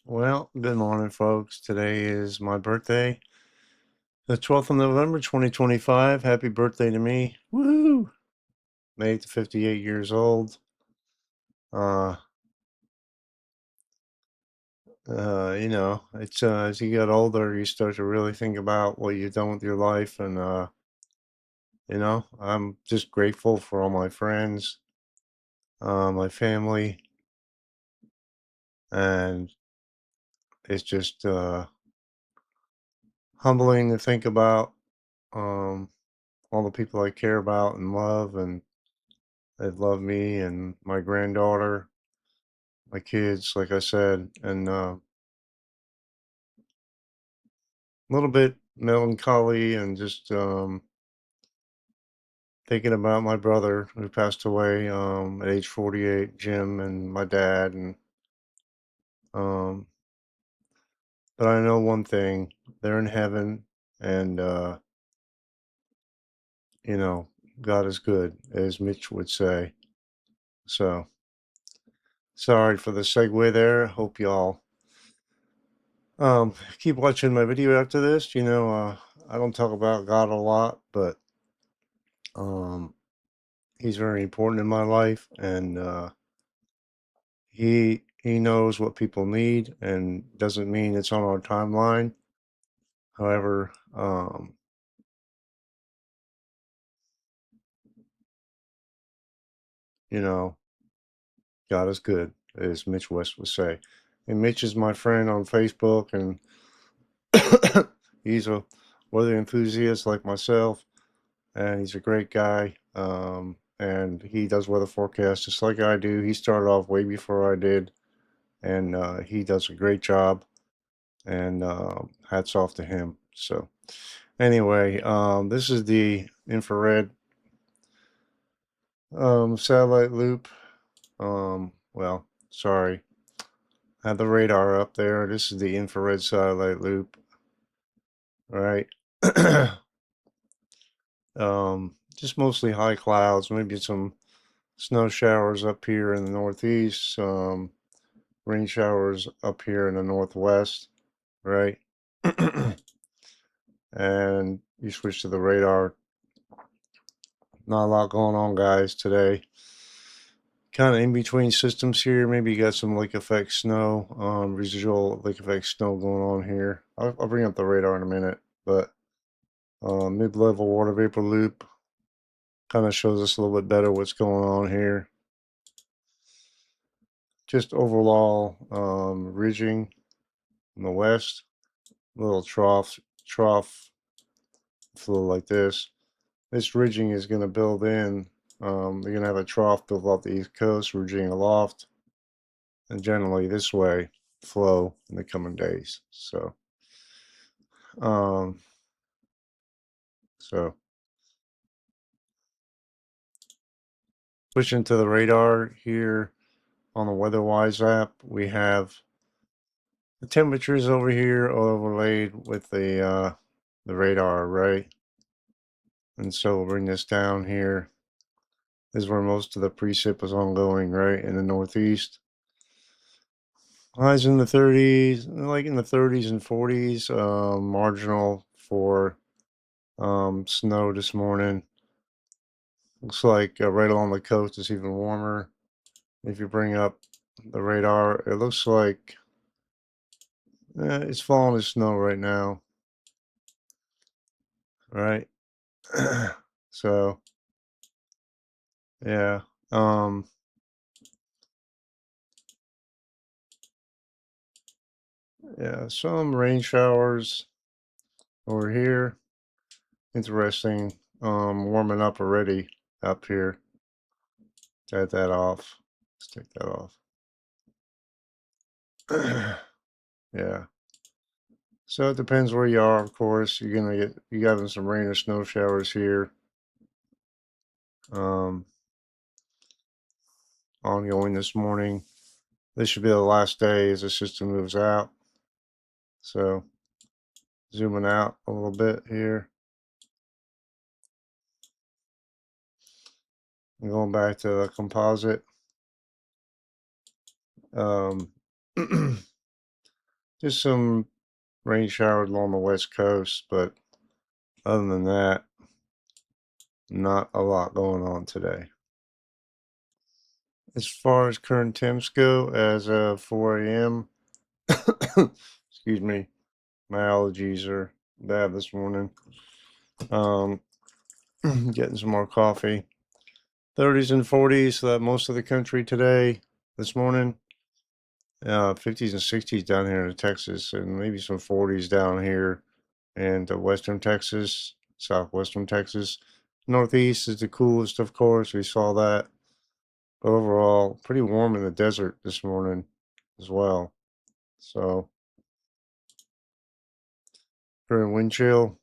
Well, good morning, folks. Today is my birthday, the 12th of November, 2025. Happy birthday to me. Woo! Made it to 58 years old. Uh, it's as you get older, you start to really think about what you've done with your life, and I'm just grateful for all my friends, my family, and it's just humbling to think about um, all the people I care about and love, and that love me, and my granddaughter, my kids, like I said, and a little bit melancholy and just thinking about my brother who passed away at age 48, Jim, and my dad, and um, but I know one thing: they're in heaven, and you know, God is good, as Mitch would say. So sorry for the segue there. Hope y'all keep watching my video after this. I don't talk about God a lot, but um he's very important in my life, and he knows what people need, and doesn't mean it's on our timeline. However, you know, God is good, as Mitch West would say. And Mitch is my friend on Facebook, and he's a weather enthusiast like myself, and he's a great guy. And he does weather forecasts just like I do. He started off way before I did, and he does a great job. And hats off to him. So anyway, this is the infrared satellite loop. Well, sorry, I had the radar up there. This is the infrared satellite loop, right? Just mostly high clouds, maybe some snow showers up here in the northeast, some rain showers up here in the northwest, right? And you switch to the radar. Not a lot going on, guys, today. Kind of in between systems here. Maybe you got some lake effect snow, residual lake effect snow going on here. I'll bring up the radar in a minute, but mid-level water vapor loop kind of shows us a little bit better what's going on here. Just overall ridging in the west, little trough flow like this. This ridging is going to build in. You're going to have a trough built off the east coast, ridging aloft, and generally this way flow in the coming days. Um, so switching to the radar here on the WeatherWise app, we have the temperatures over here overlaid with the radar, right? And so we'll bring this down here. This is where most of the precip is ongoing, right, in the northeast. Highs in the 30s, like in the 30s and 40s. Marginal for snow this morning. Looks like right along the coast it's even warmer. If you bring up the radar, it looks like it's falling as snow right now, right? So yeah, um, yeah, some rain showers over here. Interesting. Warming up already up here. Take that off. Let's take that off. Yeah. So it depends where you are, of course. You having some rain or snow showers here. Um, Ongoing this morning. This should be the last day as the system moves out. So zooming out a little bit here. And going back to the composite. Um, Just some rain showers along the west coast, but other than that, not a lot going on today. As far as current temps go, as of 4 a.m., excuse me, my allergies are bad this morning. Getting some more coffee. 30s and 40s, so that most of the country today, this morning. 50s and 60s down here in Texas, and maybe some 40s down here in western Texas, southwestern Texas. Northeast is the coolest, of course. We saw that. But overall, pretty warm in the desert this morning as well. So, current wind chill,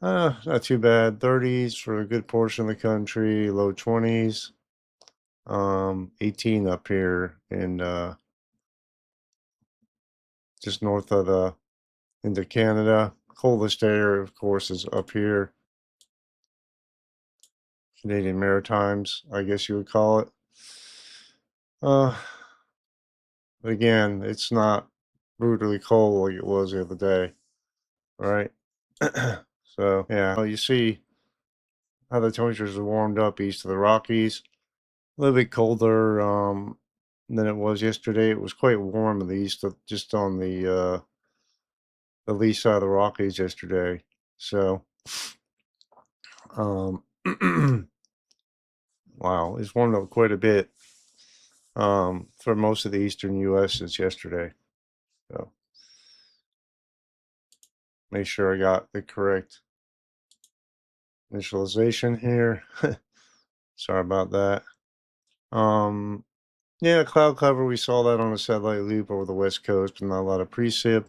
not too bad. 30s for a good portion of the country, low 20s. 18 up here in just north of the into Canada. Coldest area, of course, is up here. Canadian Maritimes, I guess you would call it. Uh, but again, it's not brutally cold like it was the other day, right? So, yeah, well, you see how the temperatures have warmed up east of the Rockies. A little bit colder than it was yesterday. It was quite warm at least, just on the lee side of the Rockies yesterday. So, um, wow, it's warmed up quite a bit for most of the eastern U.S. since yesterday. So, make sure I got the correct initialization here. Sorry about that. Yeah, cloud cover. We saw that on the satellite loop over the west coast, but not a lot of precip.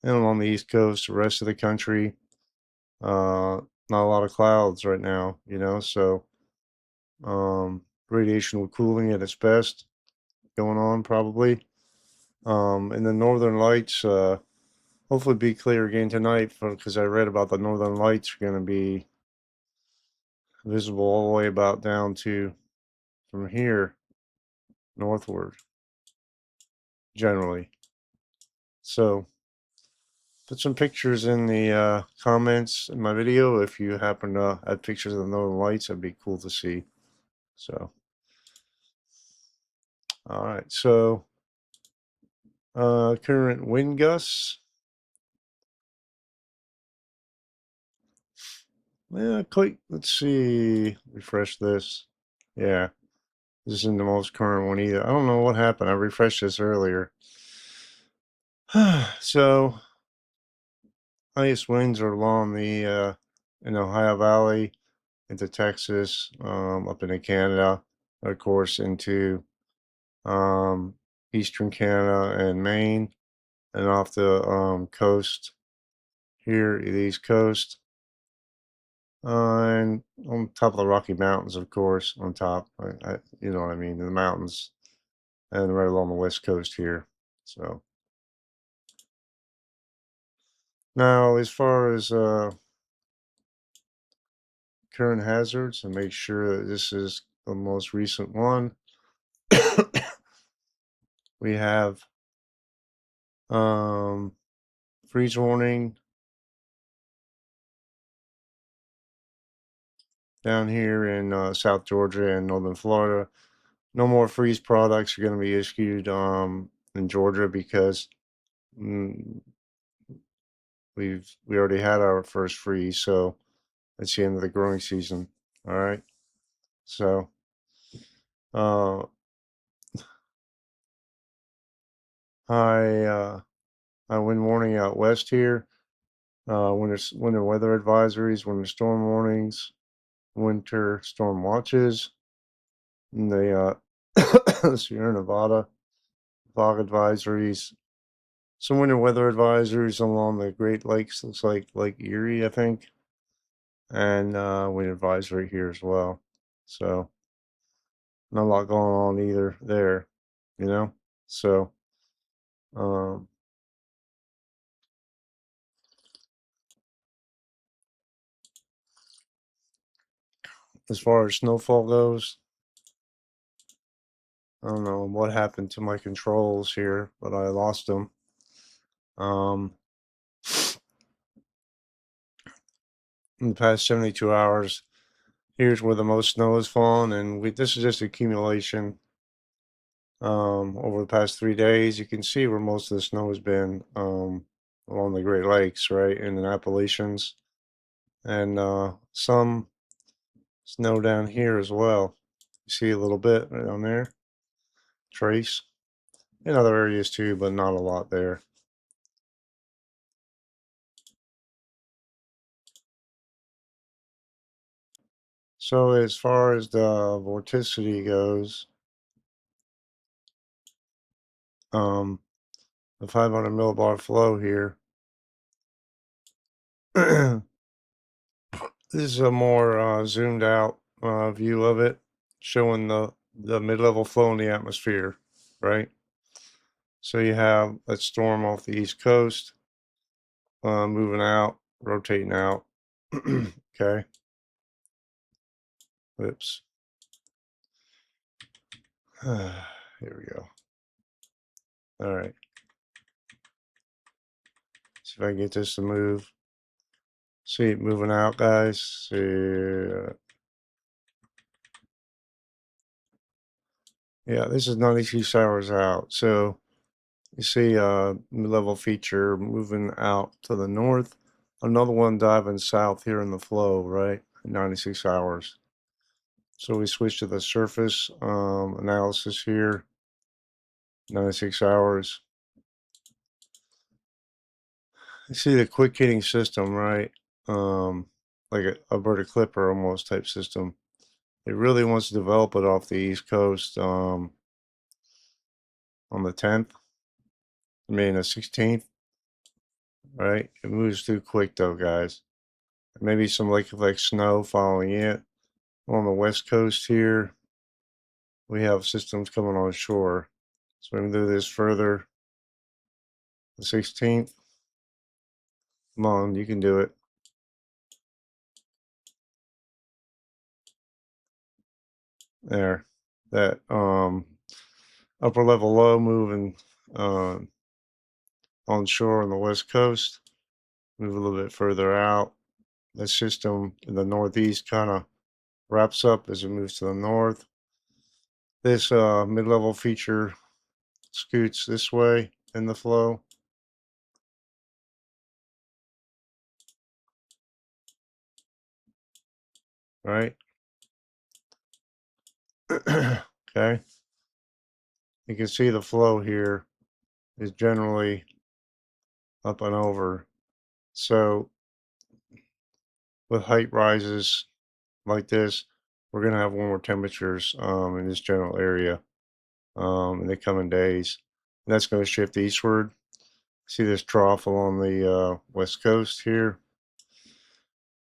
And along the east coast, the rest of the country, not a lot of clouds right now. So radiational cooling at its best going on probably. And the northern lights, hopefully be clear again tonight because I read about the northern lights are going to be visible all the way about down to from here northward generally. So put some pictures in the comments in my video if you happen to add pictures of the northern lights. That'd be cool to see. So, all right. So, current wind gusts. Yeah, quite. Let's see. Refresh this. Yeah, this isn't the most current one either. I don't know what happened. I refreshed this earlier. So, highest winds are along the in Ohio Valley into Texas, up into Canada, of course, into um, eastern Canada and Maine, and off the coast here, the East Coast, and on top of the Rocky Mountains, of course, on top. You know what I mean, the mountains, and right along the West Coast here. So now, as far as current hazards, and make sure that this is the most recent one. We have um, freeze warning down here in South Georgia and northern Florida. No more freeze products are going to be issued in Georgia because mm, we already had our first freeze, so it's the end of the growing season. All right, so uh, high high wind warning out west here. Winter weather advisories, winter storm warnings, winter storm watches. And the Sierra Nevada fog advisories, some winter weather advisories along the Great Lakes. Looks like Lake Erie, I think, and wind advisory here as well. So not a lot going on either there, you know. So um, as far as snowfall goes, I don't know what happened to my controls here, but I lost them. Um, in the past 72 hours, here's where the most snow has fallen, and this is just accumulation. Over the past 3 days, you can see where most of the snow has been along the Great Lakes, right, in the Appalachians, and some snow down here as well. You see a little bit right on there, trace. In other areas too, but not a lot there. So as far as the vorticity goes, the 500 millibar flow here. This is a more zoomed out view of it, showing the mid-level flow in the atmosphere, right? So you have a storm off the east coast, moving out, rotating out. Okay. Oops. Here we go. All right. See if I can get this to move. See it moving out, guys. See, yeah, this is 96 hours out. So you see mid-level feature moving out to the north. Another one diving south here in the flow, right? 96 hours. So we switch to the surface analysis here. 96 hours. You see the quick hitting system, right? Like a bird clipper almost type system. It really wants to develop it off the East Coast on the 10th, I mean the 16th, right? It moves too quick though, guys. Maybe some lake effect snow following it. On the West Coast here, we have systems coming on shore. So we can do this further. The 16th, come on, you can do it. There, that upper level low moving uh, on shore on the West Coast. Move a little bit further out. The system in the Northeast kind of wraps up as it moves to the north. This mid-level feature scoots this way in the flow, right? Okay. You can see the flow here is generally up and over. So with height rises like this, we're going to have warmer temperatures in this general area in the coming days. And that's going to shift eastward. See this trough along the west coast here.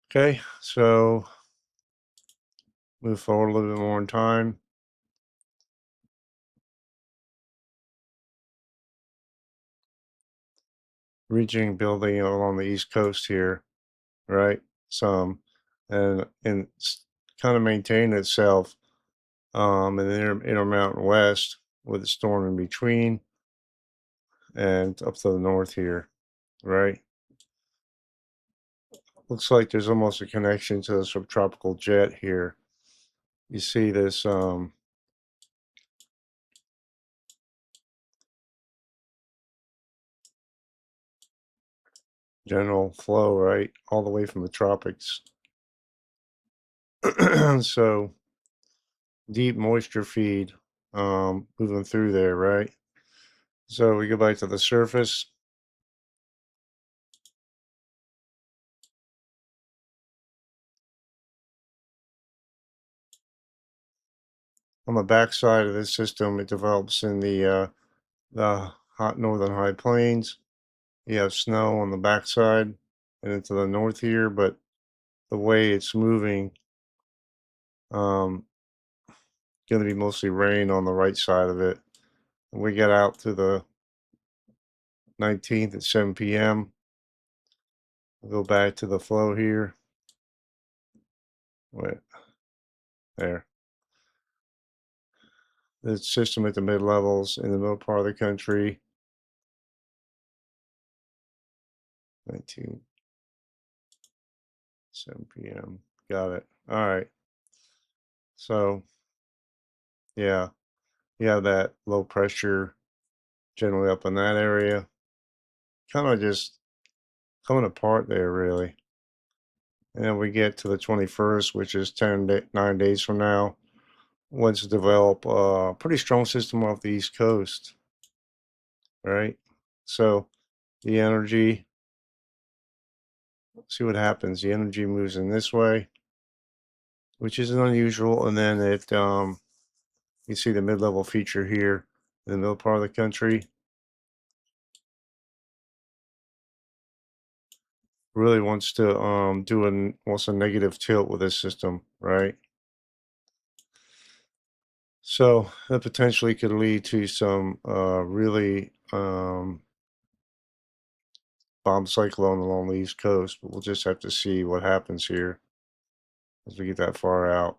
Okay, so move forward a little bit more in time. Ridging building along the east coast here, right? Some, and it's kind of maintained itself in the Intermountain West with a storm in between and up to the north here, right? Looks like there's almost a connection to the subtropical jet here. You see this general flow, right? All the way from the tropics. So deep moisture feed moving through there, right? So we go back to the surface. On the backside of this system, it develops in the hot northern high plains. You have snow on the backside and into the north here, but the way it's moving, um, going to be mostly rain on the right side of it. When we get out to the 19th at 7 p.m., we'll go back to the flow here. Wait, there. The system at the mid levels in the middle part of the country. 19, 7 p.m. Got it. All right. So, yeah, you have that low pressure generally up in that area. Kind of just coming apart there, really. And then we get to the 21st, which is 9 days from now. Once develop a pretty strong system off the East Coast, right? So the energy, see what happens. The energy moves in this way, which isn't unusual. And then you see the mid-level feature here in the middle part of the country. Really wants to do a negative tilt with this system, right? So that potentially could lead to some really bomb cyclone along the East Coast, but we'll just have to see what happens here as we get that far out.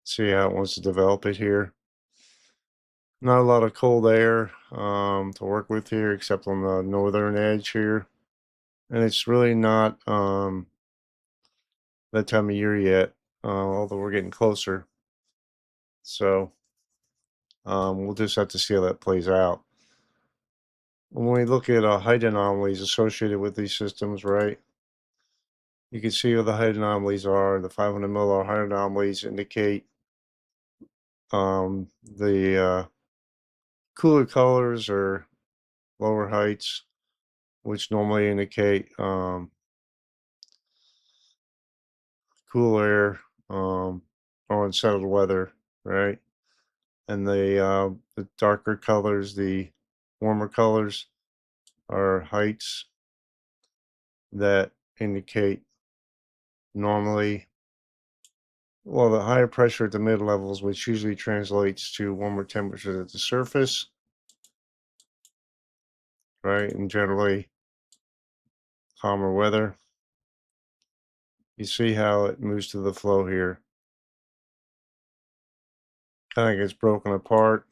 See how it wants to develop it here. Not a lot of cold air to work with here, except on the northern edge here. And it's really not that time of year yet, although we're getting closer. So we'll just have to see how that plays out. When we look at height anomalies associated with these systems, right, you can see what the height anomalies are. The 500 millar height anomalies indicate the cooler colors or lower heights, which normally indicate cool air or unsettled weather, right? And the darker colors, the warmer colors, are heights that indicate normally, well, the higher pressure at the mid levels, which usually translates to warmer temperatures at the surface, right? And generally calmer weather. You see how it moves to the flow here. Kind of gets broken apart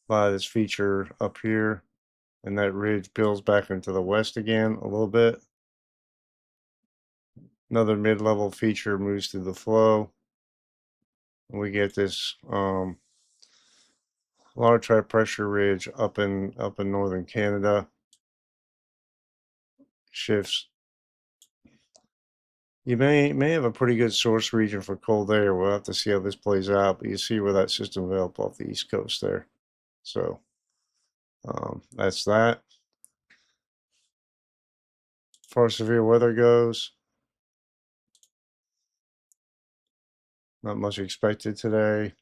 by this feature up here, and that ridge builds back into the west again a little bit. Another mid-level feature moves through the flow, and we get this large high pressure ridge up in northern Canada. Shifts. You may have a pretty good source region for cold air. We'll have to see how this plays out, but you see where that system developed off the East Coast there. So that's that. As far as severe weather goes, not much expected today.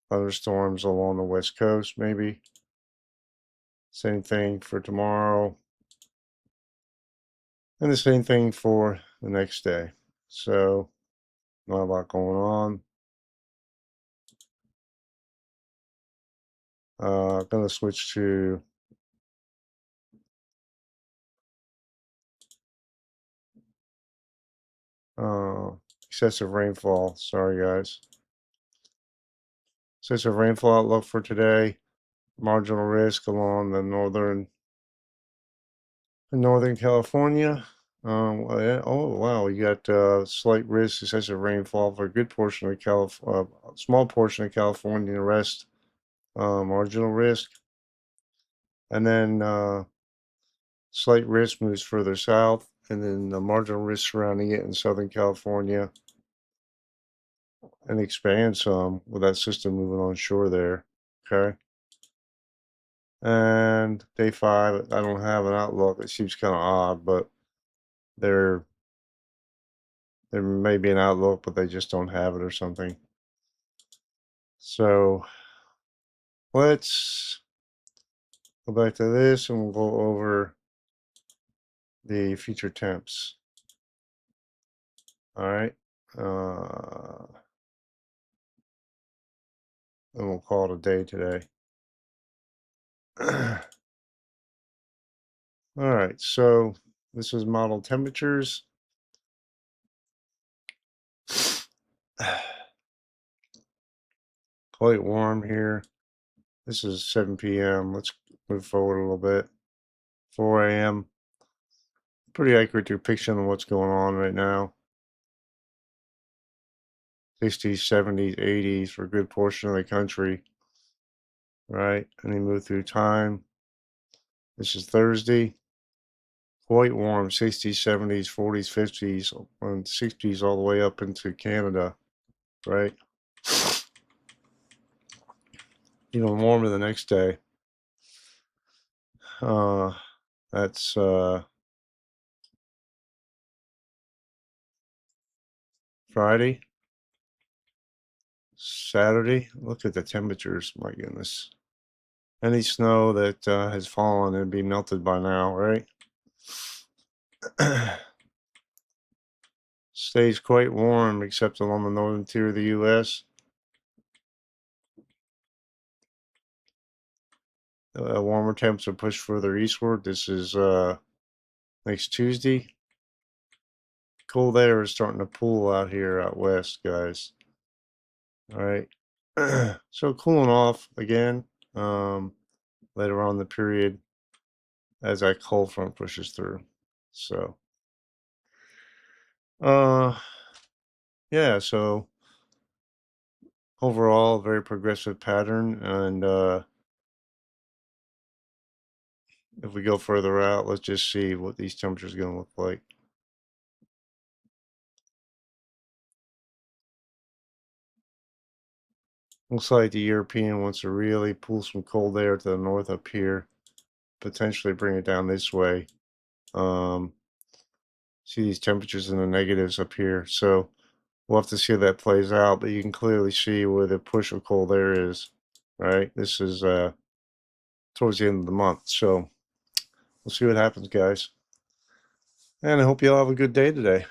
Thunderstorms along the west coast, maybe. Same thing for tomorrow. And the same thing for the next day. So, not a lot going on. Going to switch to uh, excessive rainfall. Sorry, guys. Excessive rainfall outlook for today. Marginal risk along the northern California. Oh wow, you got slight risk excessive rainfall for a good portion of small portion of California. The rest marginal risk, and then slight risk moves further south, and then the marginal risk surrounding it in Southern California, and expands some with that system moving on shore there. Okay. And day 5, I don't have an outlook. It seems kind of odd, but there may be an outlook, but they just don't have it or something. So let's go back to this and we'll go over the future temps. All right. And we'll call it a day today. All right. So this is model temperatures. Quite warm here. This is 7 p.m. Let's move forward a little bit. 4 a.m. Pretty accurate depiction of what's going on right now. 60s, 70s, 80s for a good portion of the country. Right? And they move through time. This is Thursday. Quite warm, 60s, 70s, 40s, 50s, and 60s all the way up into Canada. Right? Even warmer the next day. That's Friday. Saturday. Look at the temperatures. My goodness. Any snow that has fallen and be melted by now, right? Stays quite warm except along the northern tier of the U.S. Warmer temps are pushed further eastward. This is next Tuesday. Cold air is starting to pool out here out west, guys. All right. So cooling off again later on in the period as that cold front pushes through. So, yeah, so overall, very progressive pattern. And if we go further out, let's just see what these temperatures are going to look like. Looks like the European wants to really pull some cold air to the north up here, potentially bring it down this way. See these temperatures in the negatives up here. So we'll have to see how that plays out, but you can clearly see where the push of cold air is, right? This is towards the end of the month. So we'll see what happens, guys. And I hope you all have a good day today.